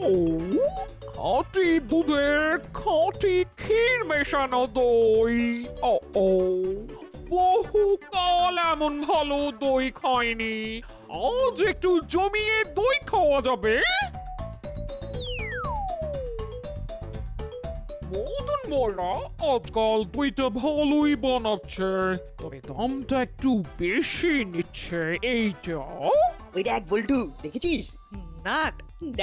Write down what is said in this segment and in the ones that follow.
ও খাঁটি দুধের খাঁটি ক্ষীর মেশানো দই। ও ও বহুকাল এমন ভালো দই খাইনি। আজ একটু জমিয়ে দই খাওয়া যাবে। মদন মোড়া আজকাল দইটা ভালোই বানাচ্ছে, তবে দামটা একটু বেশি নিচ্ছে। এইটা ওই দেখ বল্টু, দেখেছিস? না,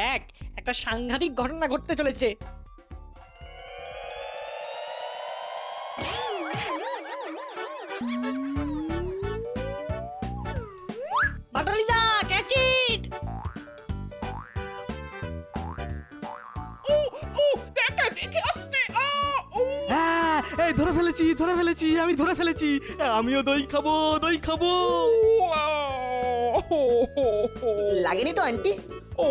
দেখ একটা সাংঘাতিক ঘটনা ঘটতে চলেছে। বাটালিদা, ক্যাচ ইট! দেখে দেখে আসতে। হ্যাঁ, এই ধরে ফেলেছি, আমি ধরে ফেলেছি। আমিও দই খাবো, দই খাবো। লাগেনি তো আন্টি? ও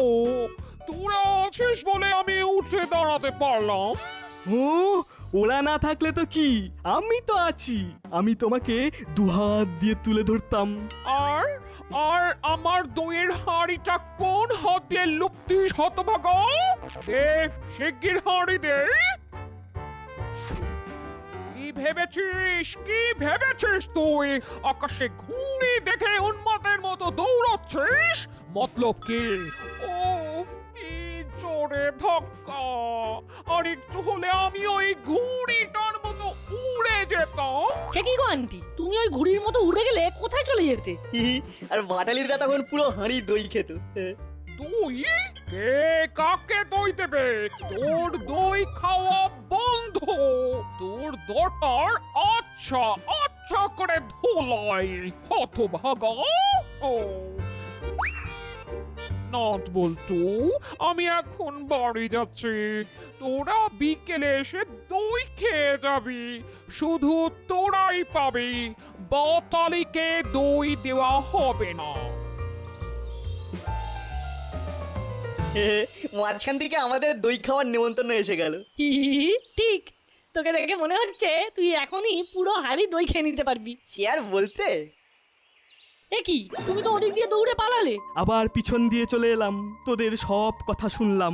তোরা আছিস বলে আমি উঠে দাঁড়াতে পারলাম। ও, ওরা না থাকলে তো কি, আমি তো আছি। আমি তোমাকে দুহাত দিয়ে তুলে ধরতাম। আর আর আমার দইয়ের হাঁড়িটা কোন হাত দিয়ে লুপ্তিস হতভাগা? দে শিগগির হাঁড়ি দে। কি ভেবেছিস তুই? আকাশে ঘুড়ি দেখে উন্মাদের মতো দৌড়াচ্ছিস? মতলব কি? ও কি জোরে ধাক্কা! আর একটু হলে আমি ওই ঘুড়িটার মতো উড়ে যেতাম। সে কি গো আন্টি, তুমি ওই ঘুড়ির মতো উড়ে গেলে কোথায় চলে যেতে? আর বাটালিদা তখন পুরো হাঁড়ি দই খেত। দই? কে কাকে দই দেবে? তোর দই খাওয়া বন্ধ। তোর দরকার আচ্ছা আচ্ছা করে ধোলাই হতভাগা। ও নট বল্টু, আমি এখন বাড়ি যাচ্ছি। তোরা বিকেলে এসে দই খেয়ে যাবি। শুধু তোরাই পাবি, বাটালিকে দই দেওয়া হবে না। মাঝখান থেকে আমাদের দই খাওয়ার নেমন্তন্ন এসে গেল। ঠিক, তোকে দেখে মনে হচ্ছে তুই এখনই পুরো হাড়ি দই খেয়ে নিতে পারবি। সে আর বলতে। এ কি, তুমি তো ওদিক দিয়ে দৌড়ে পালালে। আবার পিছন দিয়ে চলে এলাম, তোদের সব কথা শুনলাম।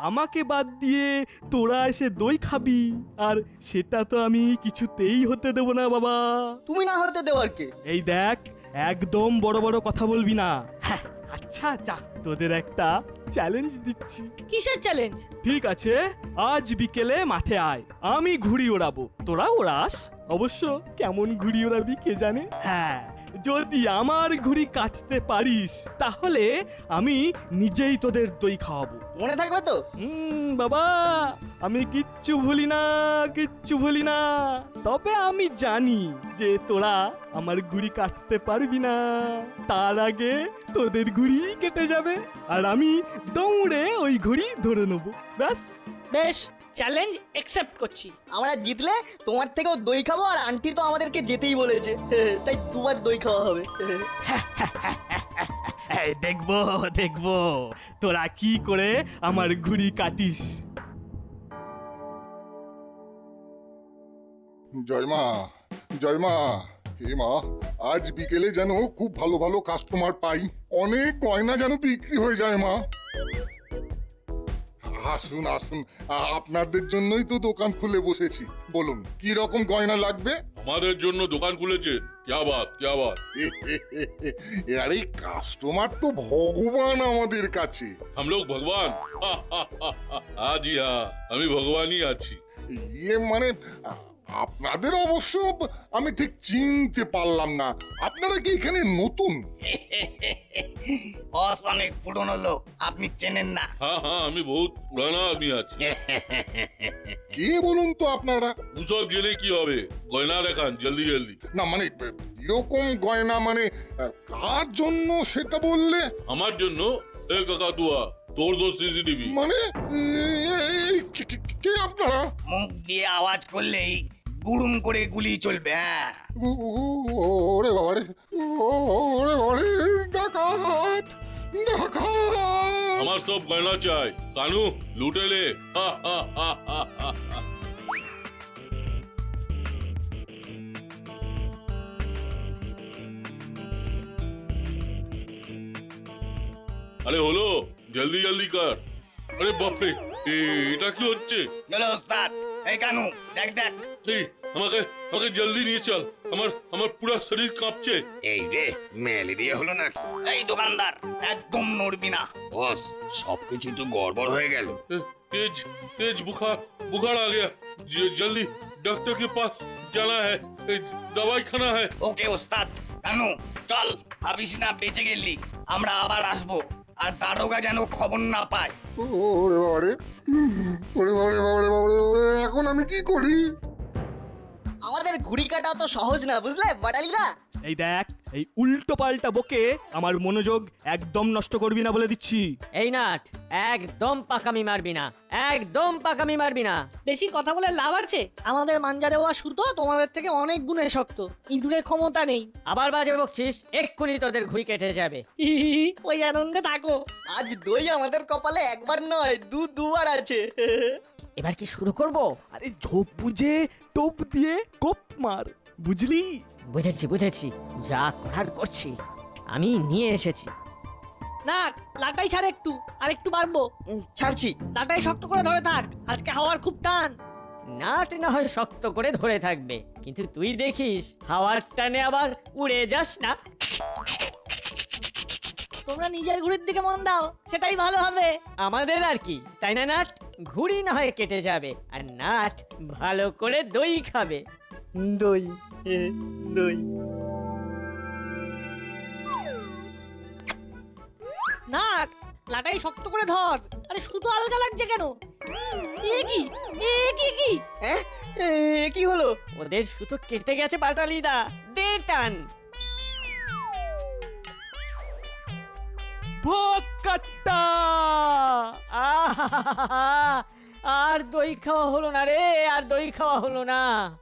আমাকে বাদ দিয়ে তোরা এসে দই খাবি, আর সেটা তো আমি কিছুতেই হতে দেব না বাবা। তুমি না হতে দেওয়ার কে? এই দেখ, একদম বড় বড় কথা বলবি না। হ্যাঁ, আচ্ছা যা, তোদের একটা চ্যালেঞ্জ দিচ্ছি। কিসের চ্যালেঞ্জ? ঠিক আছে, আজ বিকেলে মাঠে আয়, আমি ঘুড়ি ওড়াবো, তোরা ওড়াস। অবশ্য কেমন ঘুড়ি ওড়াবি কে জানে। হ্যাঁ, যদি আমার ঘুড়ি কাটতে পারিস তাহলে আমি নিজেই তোদের দই খাওয়াবো। মনে থাকবে তো? বাবা, আমি কিচ্ছু ভুলি না। তবে আমি জানি যে তোরা আমার ঘুড়ি কাটতে পারবি না। তার আগে তোদের ঘুড়ি কেটে যাবে, আর আমি দৌড়ে ওই ঘুড়ি ধরে নেব। বেশ, চ্যালেঞ্জ অ্যাকসেপ্ট করছি। আমরা জিতলে তোমার থেকেও দই খাবো, আর আন্টি তো আমাদেরকে যেতেই বলেছে, তাই দুবার দই খাওয়া হবে। দেখবো তোরা কি করে আমার ঘুড়ি কাটিস। জয়মা, হে মা, আজ বিকেলে যেন খুব ভালো ভালো কাস্টমার পাই, অনেক গয়না যেন বিক্রি হয়ে যায় মা। আসুন, আপনাদের জন্যই তো দোকান খুলে বসেছি। বলুন কি রকম গয়না লাগবে? আমাদের জন্য দোকান খুলেছেন? क्या बात। আরে কাস্টমার তো ভগবান আমাদের কাছে। हम लोग भगवान? हाँ जी हाँ, আমি ভগবানই আছি। মানে আপনাদের অবশ্য আমি ঠিক চিনতে পারলাম না। আপনারা কি এখানে নতুন? বস অনেক পুরনো লোক, আপনি চেনেন না। হ্যাঁ আমি বহুত পুরানা আদমি আছি। কে বলুন তো আপনারা? ওসব জেনে কি হবে, গয়না দেখান জলদি। না মানে এরকম গয়না মানে কার জন্য সেটা বললে? আমার জন্য। এ কাকাতুয়া, তোর দোষ সিসিটিভি। মানে কে আপনারা? মুখ দিয়ে আওয়াজ করলেই গুড়ুম করে গুলি চলবে। হ্যাঁ, ওরে বাবারে, ডাকাত। আমার সব গয়না চাই, কানু লুটে লে। আরে হলো, জলদি কর। আরে বাপরে, এটা কি হচ্ছে? চলো ওস্তাদ, এই কানু দেখ দেখ। এই আমাকে আমাকে জলদি নিয়ে চল, আমার পুরো শরীর কাঁপছে। এই রে, ম্যালেরিয়া হলো নাকি? এই দোকানদার, একদম নড়বি না। বস, সবকিছু তো গড়বড় হয়ে গেল। तेज तेज बुखार बुखार आ गया। जल्दी डॉक्टर के पास जाना है, दवाई खाना है। ওকে ওস্তাদ। কানু চল, ভাবিস না বেঁচে গেলি, আমরা আবার আসবো। আর দারোগা যেন খবর না পায়। ওরে বাবারে, ওরে বাবারে বাবারে বাবারে বাবারে, এখন আমি কি করি? আমাদের ঘুড়ি কাটা তো সহজ না, বুঝলে বাটালিদা? এই দেখ, এই উল্টো পাল্টা বকে আমার মনোযোগ একদম নষ্ট করবি না বলে দিচ্ছি। এই নাট, একদম পাকামি মারবি না, একদম পাকামি মারবি না। বেশি কথা বলে লাভ আছে? আমাদের মাঞ্জা দেওয়া সুতো তোমাদের থেকে অনেক গুণে শক্ত, ইঁদুরের ক্ষমতা নেই। আবার বাজে বকছিস, এক্ষুনি তোদের ঘুড়ি কেটে যাবে। ওই আনন্দে থাকো। আজ দই আমাদের কপালে একবার নয় দুবার আছে। এবার কি শুরু করব? আরে ঝোপ বুঝে টোপ দিয়ে কোপ মার, বুঝলি? বুঝেছি বুঝেছি, যা করার করছি, আমি নিয়ে এসেছি। না, লাটাই ছাড় একটু, আর একটু বাড়বো। ছাড়ছি। লাটাই শক্ত করে ধরে থাক, আজকে হাওয়ার খুব টান। নাট না হয় শক্ত করে ধরে থাকবে, কিন্তু তুই দেখিস হাওয়ার টানে আবার উড়ে যাস না। তোমরা নিজের ঘুড়ির দিকে মন দাও, সেটাই ভালো হবে। আমাদের আর কি, তাই না নাট? ঘুড়ি না হয় কেটে যাবে, আর নাট ভালো করে দই খাবে। দই দই। না, লাটাই শক্ত করে ধর। আরে সুতো আলগা লাগছে কেন? এ কি কি? হ্যাঁ, কি হলো? ওদের সুতো কেটে গেছে বাটালিদা, দে টান। ভোকাট্টা! আহা! আর দই খাওয়া হলো না রে, আর দই খাওয়া হলো না।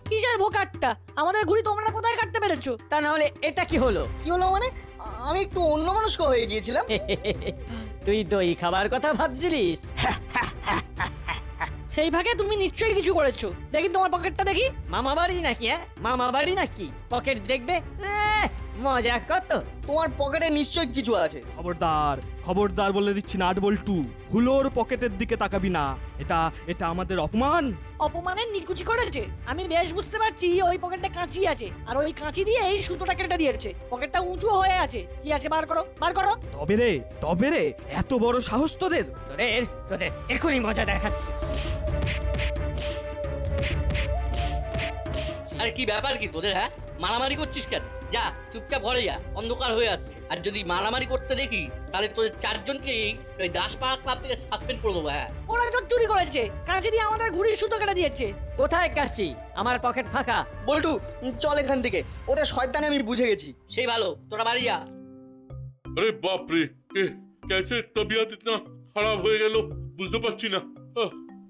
কিসের ভোকাটটা? আমাদের ঘুড়ি তোমরা কোথায় কাটতে পেরেছো? তা না হলে এটা কি হলো? কি হলো মানে? আমি একটু অন্যমনস্ক হয়ে গিয়েছিলাম। তুই দই খাবার কথা ভাবছিলিস? সেই ভাগে তুমি নিশ্চয়ই কিছু করেছো। দেখি তোমার পকেটটা দেখি। মামা বাড়ি নাকি? মামা বাড়ি নাকি পকেট দেখবে? মজা কত। তোমার পকেটে নিশ্চয়ই কিছু আছে। খবরদার, খবরদার বলে দিচ্ছি নাট বল্টু, হুলোর পকেটের দিকে তাকাবি না। এটা এটা আমাদের অপমান। অপমানের নিকুচি করেছে। আমি বেশ বুঝতে পারছি ওই পকেটে কাঁচি আছে, আর ওই কাঁচি দিয়ে এই সুতোটা কেটে দিয়েছে। পকেটটা উঁচু হয়ে আছে। কি আছে বার করো, বার করো। তবে রে, এত বড় সাহস তোদের? তোদের তোদের এখনই মজা দেখাচ্ছি। আরে কি ব্যাপার কি তোদের? হ্যাঁ, মারামারি করছিস কেন? যা চুপচাপ ঘরে যা, অন্ধকার হয়ে আসছে। আর যদি মারামারি করতে দেখি তাহলে তোদের চারজনকেই ওই দাসপাড়া ক্লাব থেকে সাসপেন্ড করে দেবো। হ্যাঁ, ওরা তো চুরি করেছে, কাঁচি দিয়ে আমাদের ঘুড়ির সুতো কেটে দিয়েছে। কোথায় কাছি? আমার পকেট ফাঁকা। বল্টু চল এখান থেকে, ওদের শয়তানি আমি বুঝে গেছি। সেই ভালো, তোরা বাড়ি যা। अरे बाप रे, कैसे तबीयत इतना खराब हो गया, বুঝতে পারছি না।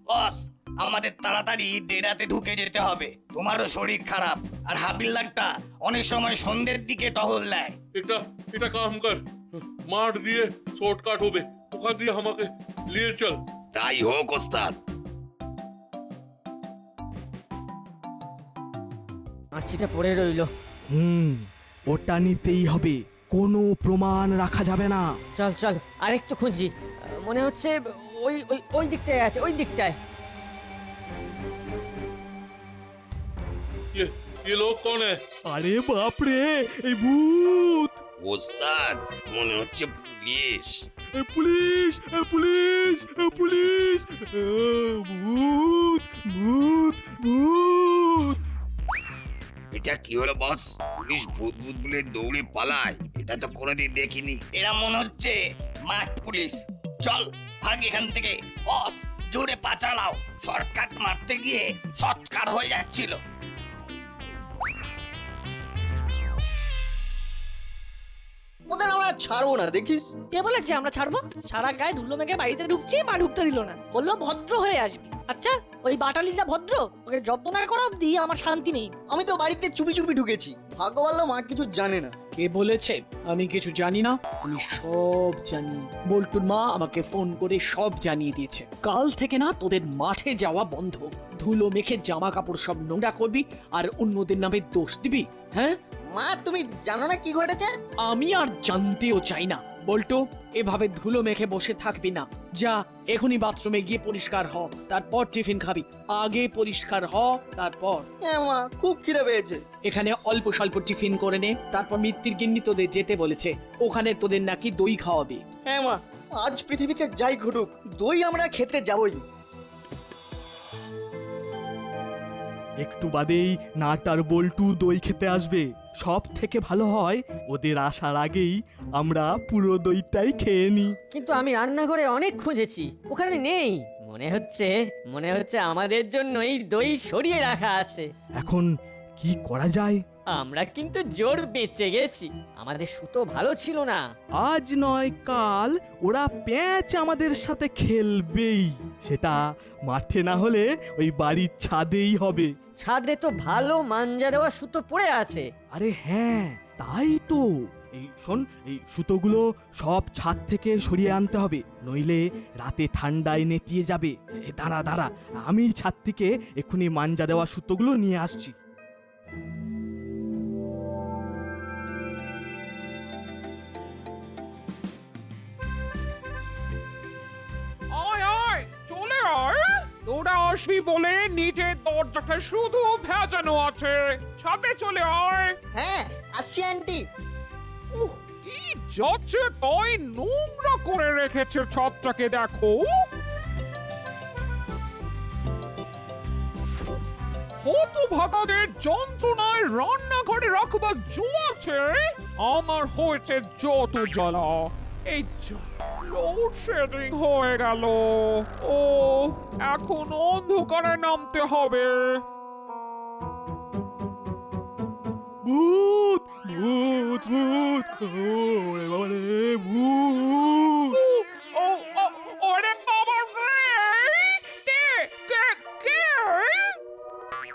বস, আমাদের তাড়াতাড়ি দেরাতে ঢুকে যেতে হবে। তোমারও শরীর খারাপ, আর হাবিলদারটা অনেক সময় সন্ধ্যের দিকে টহল দেয়। এটা কাম কর, মাঠ দিয়ে শর্টকাট হবে, ওখান দিয়ে আমাকে নিয়ে চল। তাই হোক ওস্তাদ। আঁচিটা পড়ে রইলো। ওটা নিতেই হবে, কোনো প্রমাণ রাখা যাবে না। চল চল, আরেকটু খুঁজি। মনে হচ্ছে ওই ওই ওই দিকটায় আছে, ওই দিকটায়। ये लोग कौन है? আরে বাপ রে, এই ভূত! ওস্তাদ, মনে হচ্ছে পুলিশ। এ পুলিশ, এ পুলিশ, এ পুলিশ! ভূত, ভূত, ভূত! এটা কি হলো বস? পুলিশ ভূত ভূত বলে দৌড়ে পালায়, এটা তো কোনোদিন দেখিনি। এরা মনে হচ্ছে মাঠ পুলিশ। চল ভাগ এখান থেকে। বস, জোরে পা চালাও। শর্টকাট মারতে গিয়ে শর্টকাট হয়ে যাচ্ছিল। ওদের আমরা ছাড়বো না, দেখিস। কে বলেছে আমরা ছাড়বো? সারা গায়ে ধুলো মেঘে বাড়িতে ঢুকছি, মা ঢুকতে দিল না। বললো ভদ্র হয়ে আসবি। আচ্ছা, ওই বাটালিটা ভদ্র? ওকে জব্দ না করা অব্দি আমার শান্তি নেই। আমি তো বাড়িতে চুপি চুপি ঢুকেছি। ভাগ্য ভালো মা কিছু জানে না। কে বলেছে আমি কিছু জানি না? আমি সব জানি। বল্টুর মা আমাকে ফোন করে সব জানিয়ে দিয়েছে। কাল থেকে না তোদের মাঠে যাওয়া বন্ধ। ধুলো মেখে জামা কাপড় সব নোংরা করবি আর অন্যদের নামে দোষ দিবি। হ্যাঁ, মা তুমি জানো না কি ঘটেছে? আমি আর জানতেও চাই না। বল্টু, এভাবে ধুলো মেখে বসে থাকবি না। যা এখনই বাথরুমে গিয়ে পরিষ্কার হ, তারপর টিফিন খাবি। আগে পরিষ্কার হ, তারপর। হ্যাঁ মা, খুব খিদে পেয়েছে। এখানে অল্প স্বল্প টিফিন করে নে, তারপর মিত্তির গিন্নি তোদের যেতে বলেছে, ওখানে তোদের নাকি দই খাওয়াবে। হ্যাঁ মা, আজ পৃথিবীতে যাই ঘটুক, দই আমরা খেতে যাবই। একটু বাদেই নাটার বল্টু দই খেতে আসবে। সব থেকে ভালো হয় ওদের আসার আগেই আমরা পুরো দইটাই খেয়ে নিই। কিন্তু আমি রান্নাঘরে অনেক খুঁজেছি, ওখানে নেই। মনে হচ্ছে আমাদের জন্যই দই সরিয়ে রাখা আছে। এখন কি করা যায়? আমরা কিন্তু জোর বেঁচে গেছি, আমাদের সুতো ভালো ছিল না। আজ নয় কাল ওরা প্যাঁচ আমাদের সাথে খেলবেই। সেটা মাঠে না হলে ওই বাড়ির ছাদেই হবে। ছাদে তো ভালো মাঞ্জা দেওয়া সুতো পড়ে আছে। আরে হ্যাঁ, তাই তো। এই শোন, এই সুতোগুলো সব ছাদ থেকে সরিয়ে আনতে হবে, নইলে রাতে ঠান্ডায় নেতিয়ে যাবে। দাঁড়া দাঁড়া, আমি ছাদ থেকে এক্ষুনি মাঞ্জা দেওয়া সুতোগুলো নিয়ে আসছি। আয় আয়, চলে আয়। তোরা আসবি বলে নিচের দরজাটা শুধু ভেজানো আছে। ছাদে চলে আয়। হ্যাঁ, আসছি আন্টি। উহ, কি যাচ্ছে তাই নোংরা করে রেখেছে ছাদটাকে, দেখো। হতভাগাদের যন্ত্রণায় রান্নাঘরে রাখবার জো আছে, আমার হয়েছে যত জ্বালা। এই লোডশেডিং হয়ে গেল। ও, এখন অন্ধকারে নামতে হবে। ভূত ভূত ভূত, ওরে বাবা রে, ভূত! ও ও, ওরে বাবা রে! কে কে কে?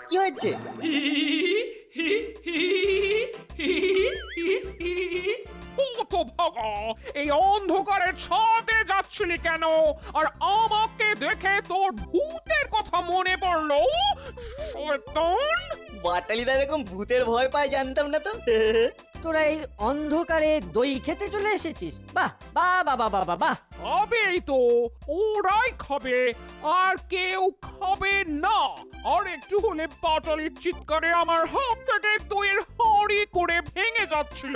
কি হয়েছে? হতভাগা, এই অন্ধকারে ছাদে যাচ্ছিলি কেন? আর আমাকে দেখে তোর ভূতের কথা মনে পড়লো? শয়তান! বাটালিদা এরকম ভূতের ভয় পায় জানতাম না তো। তোরা এই অন্ধকারে দই খেতে চলে এসেছিস? বাহ বাহ বাহ বাহ বাহ বাহ। খাবেই তো, ওরাই খাবে, আর কেউ খাবে না। আর একটু হলে পাটালির চিৎকারে আমার হাত থেকে দইয়ের হাঁড়ি করে ভেঙে যাচ্ছিল।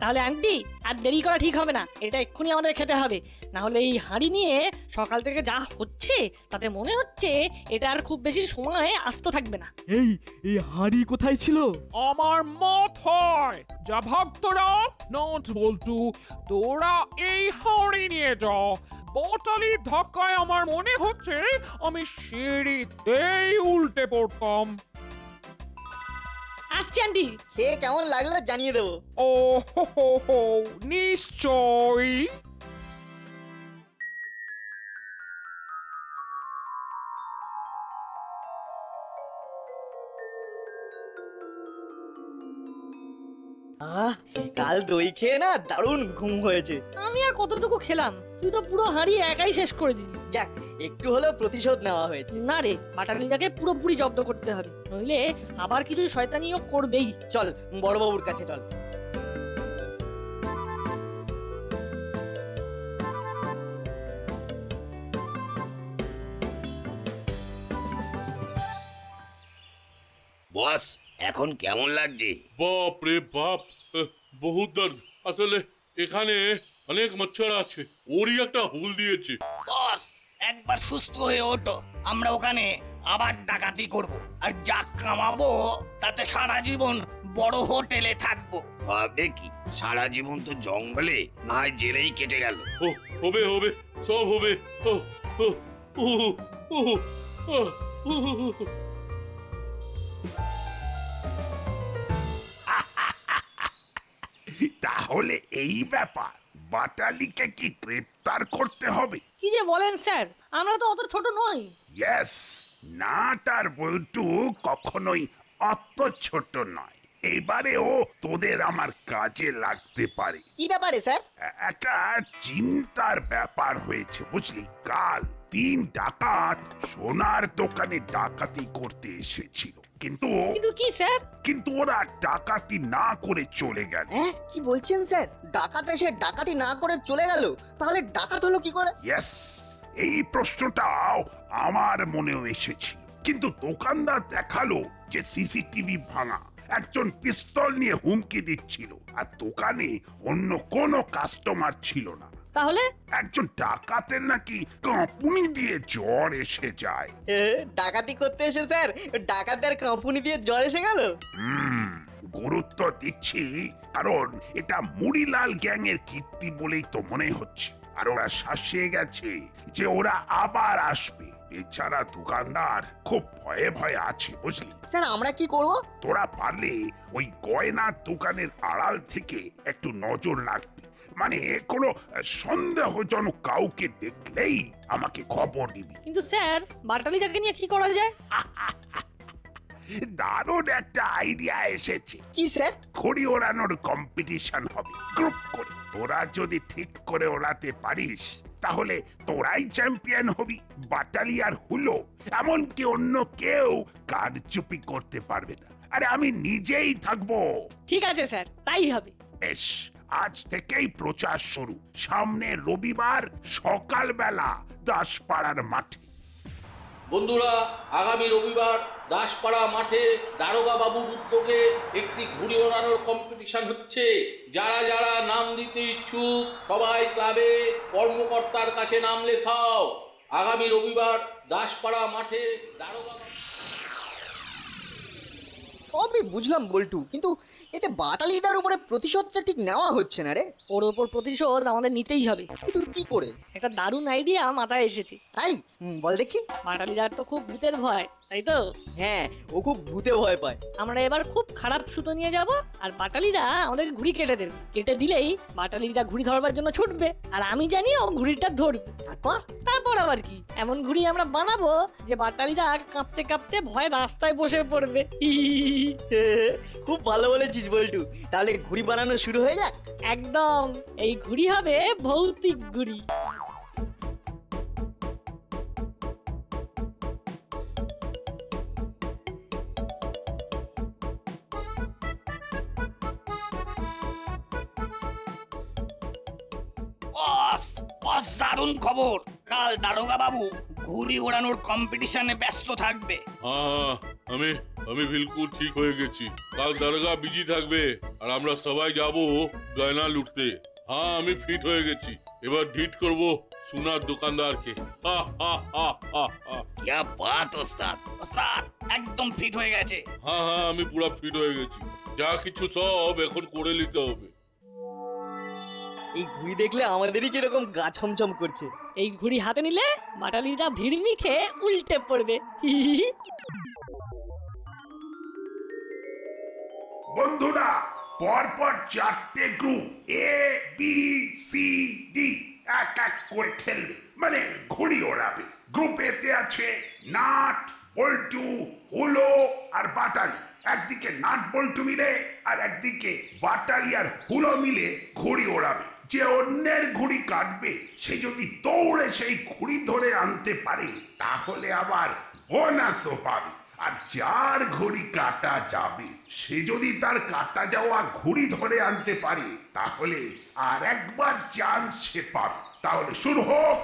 তাহলে আন্টি, আর দেরি করা ঠিক হবে না, এটা এক্ষুনি আমাদের খেতে হবে। না হলে এই হাঁড়ি নিয়ে সকাল থেকে যা হচ্ছে তাতে মনে হচ্ছে এটা আর খুব বেশি সময় আস্ত থাকবে না। এই এই হাঁড়ি কোথায় ছিল? আমার মাথায়। যা ভাগ তোরা, নট বল্টু, তোরা এই হাঁড়ি নিয়ে যা। বটালির ধাক্কায় আমার মনে হচ্ছে আমি সিঁড়িতেই উল্টে পড়তাম। আসছি আন্টি। খেয়ে কেমন লাগলো জানিয়ে দেবো। ও হো হো হো, নিশ্চয়ই। কাল দই খেয়ে না দারুণ ঘুম হয়েছে। আমি আর কতটুকু খেলাম, তুই তো পুরো হাঁড়ি একাই শেষ করে দিলি। যাক, একটু হলেও প্রতিশোধ নেওয়া হয়েছে। না রে, বাটালিটাকে পুরোপুরি জব্দ করতে হবে, নইলে আবার কিছু শয়তানিও করবেই। চল বড়বাবুর কাছে চল। বস, এখন কেমন লাগছে? বাপ রে বাপ, বহুত দর্দ। আসলে এখানে অনেক মচ্ছর আছে, ওরই একটা হুল দিয়েছে। বস, একবার সুস্থ হয়ে ওঠো, আমরা ওখানে আবার ডাকাতি করব, আর যা কামাবো তাতে সারা জীবন বড় হোটেলে থাকবো। ভাবে কি, সারা জীবন তো জঙ্গলে নয় জেলেই কেটে গেল। ও, হবে হবে, সব হবে। ও ও ও ও ও ও। তাহলে এই ব্যাপার, বাটালিকে কি গ্রেপ্তার করতে হবে? কি যে বলেন স্যার, আমরা তো অত ছোট নই। ইয়েস, নাটার বল্টু কখনোই অত ছোট নয়। এবারে ও তোদের আমার কাজে লাগতে পারে। কি ব্যাপারে স্যার? একটা চিন্তার ব্যাপার হয়েছে বুঝলি। কাল 3 ডাকাত সোনার দোকানে ডাকাতি করতে এসেছিল। কিন্তু কিন্তু কি স্যার? কিন্তু ওরা ডাকাতি না করে চলে গেল। হ্যাঁ কি বলছেন স্যার? ডাকাত এসে ডাকাতি না করে চলে গেল, তাহলে ডাকাত হলো কি করে? ইয়েস, এই প্রশ্নটাও আমার মনেও এসেছিল, কিন্তু দোকানদার দেখালো যে সিসিটিভি ভাঙা, একজন পিস্তল নিয়ে হুমকি দিচ্ছিল, আর দোকানে অন্য কোনো কাস্টমার ছিল না। তাহলে একজন ডাকাতের নাকি কাঁপুনি দিয়ে জ্বর এসে যায়। ডাকাতি করতে এসে স্যার ডাকাতের কাঁপুনি দিয়ে জ্বর এসে গেল? গুরুত্ব দিচ্ছি কারণ এটা মুড়িলাল গ্যাং এর কীর্তি বলেই তো মনে হচ্ছে, আর ওরা শাসিয়ে গেছে যে ওরা আবার আসবে। বেচারা দোকানদার খুব ভয়ে ভয়ে আছে, বুঝলি? স্যার আমরা কি করব? তোরা পারলে ওই গয়নার দোকানের আড়াল থেকে একটু নজর রাখবি, মানে কোনো সন্দেহজনক কাউকে দেখলেই আমাকে খবর দিবি। কিন্তু স্যার বাটালিদাকে নিয়ে কি করা যায়? দারুণ একটা আইডিয়া এসেছে। কি স্যার? ঘুড়ি ওড়ানোর কম্পিটিশন হবে গ্রুপ করে। তোরা যদি ঠিক করে ওড়াতে পারিস তাহলে তোরাই চ্যাম্পিয়ন হবি। বাটালি আর হুলো এমনকি অন্য কেউ কারচুপি করতে পারবে না, আরে আমি নিজেই থাকবো। ঠিক আছে স্যার, তাই হবে। বেশ, আজ থেকেই প্রচার শুরু। সামনে রবিবার সকালবেলা দাসপাড়ার মাঠে। বন্ধুরা, আগামী রবিবার দাসপাড়া মাঠে দারোগা বাবুর উদ্যোগে একটি ঘুড়ি ওড়ানোর কম্পিটিশন হচ্ছে। যারা যারা নাম দিতে ইচ্ছুক সবাই ক্লাবে কর্মকর্তার কাছে নাম লেখাও। আগামী রবিবার দাসপাড়া মাঠে দারোগা। সবই বুঝলাম বল্টু, কিন্তু এতে বাটালিদার উপরে প্রতিশোধটা ঠিক নেওয়া হচ্ছে না রে। ওর ওপর প্রতিশোধ আমাদের নিতেই হবে। কিন্তু কি করে? একটা দারুণ আইডিয়া মাথায় এসেছে। তাই? বল দেখি। বাটালিদার তো খুব ভূতের ভয়, তাই তো? হ্যাঁ, ও খুব ভূতে ভয় পায়। আমরা এবার খুব খারাপ সুতো নিয়ে যাব, আর বাটালিদা আমাদের ঘুড়ি কেটে দেবে। কেটে দিলেই বাটালিদা ঘুড়ি ধরবার জন্য ছুটবে, আর আমি জানি ও ঘুড়িটা ধরবে। তারপর আবার কি, এমন ঘুড়ি আমরা বানাবো যে বাটালিদা কাঁপতে কাঁপতে ভয় রাস্তায় বসে পড়বে। খুব ভালো বলেছিস বল্টু, তাহলে ঘুড়ি বানানো শুরু হয়ে যাক। একদম, এই ঘুড়ি হবে ভৌতিক ঘুড়ি। বস, বস দারুণ খবর। কাল দারোগা বাবু ঘুড়ি ওড়ানোর কম্পিটিশনে ব্যস্ত থাকবে। হ্যাঁ, আমি বিলকুল ঠিক হয়ে গেছি। কাল দারোগা বিজি থাকবে আর আমরা সবাই যাব গয়না লুটতে। হ্যাঁ, আমি ফিট হয়ে গেছি। এবার ডিট করব সোনার দোকানদারকে। क्या बात ওস্তাদ। ওস্তাদ একদম ফিট হয়ে গেছে। হ্যাঁ, আমি পুরো ফিট হয়ে গেছি। যা কিছু সব এখন করে নিতে হবে। এই ঘুড়ি দেখলে আমাদেরই কিরকম গা ছমছম করছে। এই ঘুড়ি হাতে নিলে বাটালিদা ভিড়মি খেয়ে উল্টে পড়বে। বন্ধুরা, পরপর 4টে group A B C D এক এক করে খেলবে, মানে ঘুড়ি ওড়াবে। গ্রুপ এতে আছে নাট, বল্টু, হুলো আর বাটালি। একদিকে নাট বল্টু মিলে আর একদিকে বাটালি আর হুলো মিলে ঘুড়ি ওড়াবে। যে অন্যের ঘুড়ি কাটবে সে যদি দৌড়ে সেই ঘুড়ি ধরে আনতে পারে তাহলে আবার বোনাসও পাবে। আর যার ঘুড়ি কাটা যাবে সে যদি তার কাটা যাওয়া ঘুড়ি ধরে আনতে পারে তাহলে আর একবার চান্স সে পাবে। তাহলে শুরু হোক।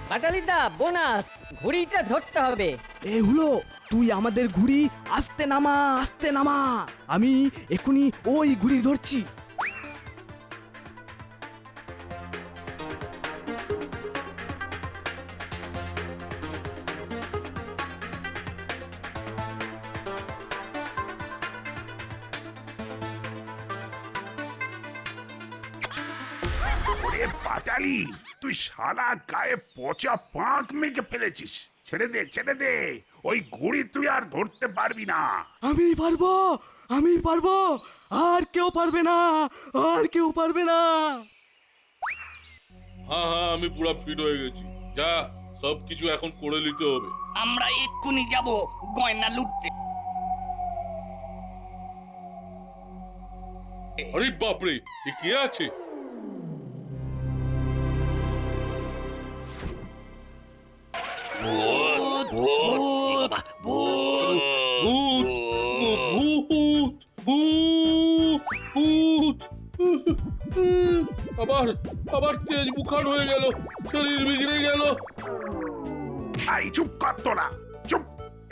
বাটালিদা বোনাস, ঘুড়িটা ধরতে হবে। এ হলো, তুই আমাদের ঘুড়ি আস্তে নামা, আস্তে নামা। আমি এখনই ওই ঘুড়ি ধরছি। ওরে বাটালি, তুই সারা গায়ে পচা পাঁক মেখে ফেলেছিস। ছেড়ে দে, ছেড়ে দে, ওই ঘুড়ি তুই আর ধরতে পারবি না। আমি পারবো, আমি পারবো, আর কেউ পারবে না, আর কেউ পারবে না। হ্যাঁ হ্যাঁ আমি পুরো ফিট হয়ে গেছি। যা সবকিছু এখন করে নিতে হবে। আমরা এক্ষুনি যাব গয়না লুটতে। আরে বাপরে, এ কে আছে? ভূত, ভূত, ভূত, ভূত ভূত ভূত ভূত। আবার আবার তেজ বুখার হয়ে গেল, শরীর বিগড়ে গেল। আই চুপ কর তোরা, চুপ।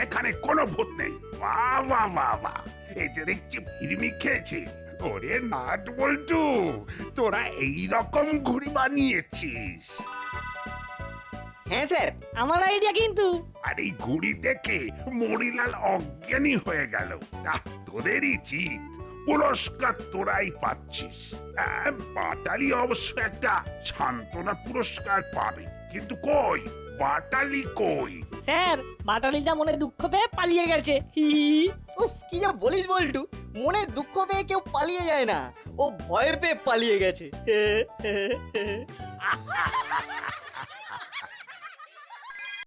এখানে কোনো ভূত নেই। বাহ বাহ বাহ বাহ, এই যে দেখছি ফিরমি খেয়েছে। ওরে নাট বল্টু, তোরা এই রকম ঘুড়ি বানিয়েছিস? হ্যাঁ স্যার। আমার আইডিয়া কিন্তু। আর এই ঘুড়ি দেখে মরিলাল অজ্ঞানী হয়ে গেল। তোদেরই চিত, পুরস্কার তোরাই পাচ্ছিস। বাটালি অবশ্য একটা সান্ত্বনা পুরস্কার পাবে, কিন্তু কই বাটালি কই? স্যার, বাটালিদা মনে দুঃখ পেয়ে পালিয়ে গেছে। হি হি। উফ, কি যা বলিস বল্টু, মনে দুঃখ পেয়ে কেউ পালিয়ে যায় না, ও ভয় পেয়ে পালিয়ে গেছে।